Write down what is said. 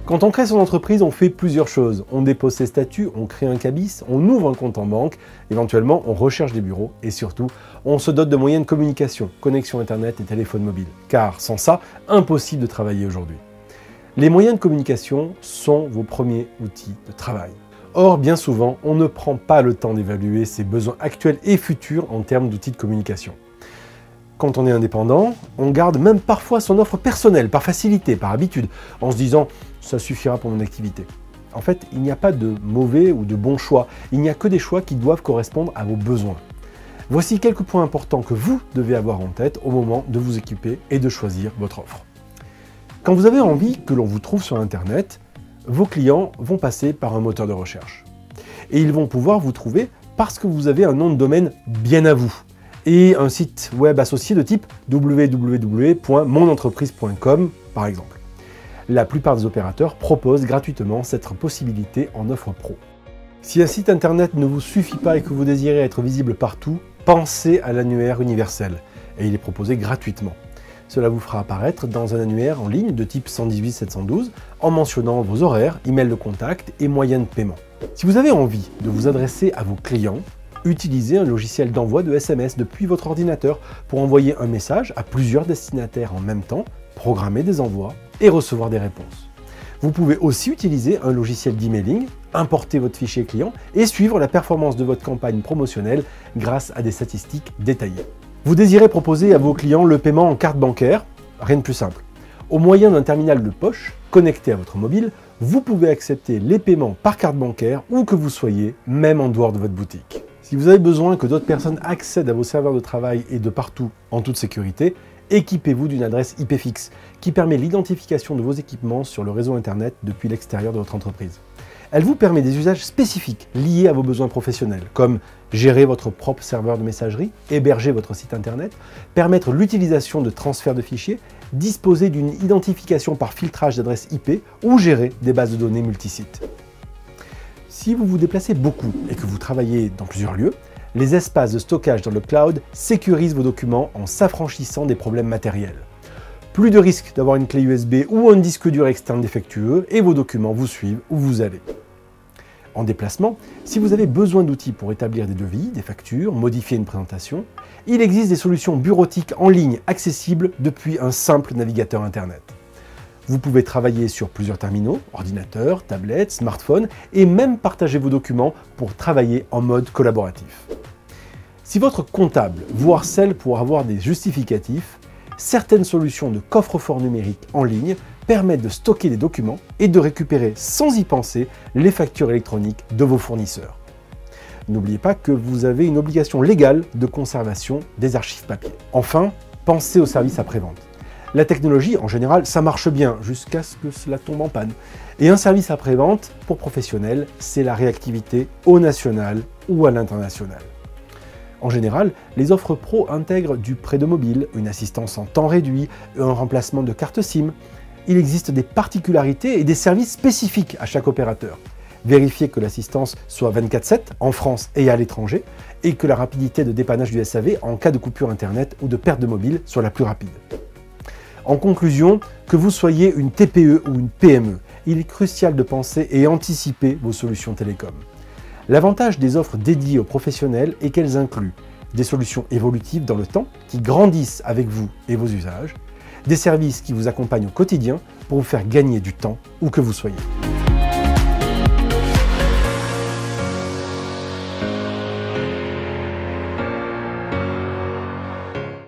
Quand on crée son entreprise, on fait plusieurs choses. On dépose ses statuts, on crée un cabis, on ouvre un compte en banque, éventuellement on recherche des bureaux et surtout, on se dote de moyens de communication, connexion internet et téléphone mobile. Car sans ça, impossible de travailler aujourd'hui. Les moyens de communication sont vos premiers outils de travail. Or, bien souvent, on ne prend pas le temps d'évaluer ses besoins actuels et futurs en termes d'outils de communication. Quand on est indépendant, on garde même parfois son offre personnelle, par facilité, par habitude, en se disant « ça suffira pour mon activité ». En fait, il n'y a pas de mauvais ou de bons choix, il n'y a que des choix qui doivent correspondre à vos besoins. Voici quelques points importants que vous devez avoir en tête au moment de vous équiper et de choisir votre offre. Quand vous avez envie que l'on vous trouve sur Internet, vos clients vont passer par un moteur de recherche. Et ils vont pouvoir vous trouver parce que vous avez un nom de domaine bien à vous et un site web associé de type www.monentreprise.com par exemple. La plupart des opérateurs proposent gratuitement cette possibilité en offre pro. Si un site internet ne vous suffit pas et que vous désirez être visible partout, pensez à l'annuaire universel et il est proposé gratuitement. Cela vous fera apparaître dans un annuaire en ligne de type 118-712 en mentionnant vos horaires, email de contact et moyens de paiement. Si vous avez envie de vous adresser à vos clients, utilisez un logiciel d'envoi de SMS depuis votre ordinateur pour envoyer un message à plusieurs destinataires en même temps, programmer des envois et recevoir des réponses. Vous pouvez aussi utiliser un logiciel d'emailing, importer votre fichier client et suivre la performance de votre campagne promotionnelle grâce à des statistiques détaillées. Vous désirez proposer à vos clients le paiement en carte bancaire? Rien de plus simple. Au moyen d'un terminal de poche connecté à votre mobile, vous pouvez accepter les paiements par carte bancaire où que vous soyez, même en dehors de votre boutique. Si vous avez besoin que d'autres personnes accèdent à vos serveurs de travail et de partout en toute sécurité, équipez-vous d'une adresse IP fixe qui permet l'identification de vos équipements sur le réseau Internet depuis l'extérieur de votre entreprise. Elle vous permet des usages spécifiques liés à vos besoins professionnels, comme gérer votre propre serveur de messagerie, héberger votre site Internet, permettre l'utilisation de transferts de fichiers, disposer d'une identification par filtrage d'adresses IP ou gérer des bases de données multisites. Si vous vous déplacez beaucoup et que vous travaillez dans plusieurs lieux, les espaces de stockage dans le cloud sécurisent vos documents en s'affranchissant des problèmes matériels. Plus de risque d'avoir une clé USB ou un disque dur externe défectueux et vos documents vous suivent où vous allez. En déplacement, si vous avez besoin d'outils pour établir des devis, des factures, modifier une présentation, il existe des solutions bureautiques en ligne accessibles depuis un simple navigateur Internet. Vous pouvez travailler sur plusieurs terminaux, ordinateurs, tablettes, smartphones et même partager vos documents pour travailler en mode collaboratif. Si votre comptable vous harcèle pour avoir des justificatifs, certaines solutions de coffre-fort numérique en ligne permettent de stocker des documents et de récupérer sans y penser les factures électroniques de vos fournisseurs. N'oubliez pas que vous avez une obligation légale de conservation des archives papier. Enfin, pensez au service après-vente. La technologie, en général, ça marche bien jusqu'à ce que cela tombe en panne. Et un service après-vente, pour professionnels, c'est la réactivité au national ou à l'international. En général, les offres pro intègrent du prêt de mobile, une assistance en temps réduit, un remplacement de carte SIM. Il existe des particularités et des services spécifiques à chaque opérateur. Vérifiez que l'assistance soit 24/7 en France et à l'étranger et que la rapidité de dépannage du SAV en cas de coupure Internet ou de perte de mobile soit la plus rapide. En conclusion, que vous soyez une TPE ou une PME, il est crucial de penser et anticiper vos solutions télécom. L'avantage des offres dédiées aux professionnels est qu'elles incluent des solutions évolutives dans le temps qui grandissent avec vous et vos usages, des services qui vous accompagnent au quotidien pour vous faire gagner du temps où que vous soyez.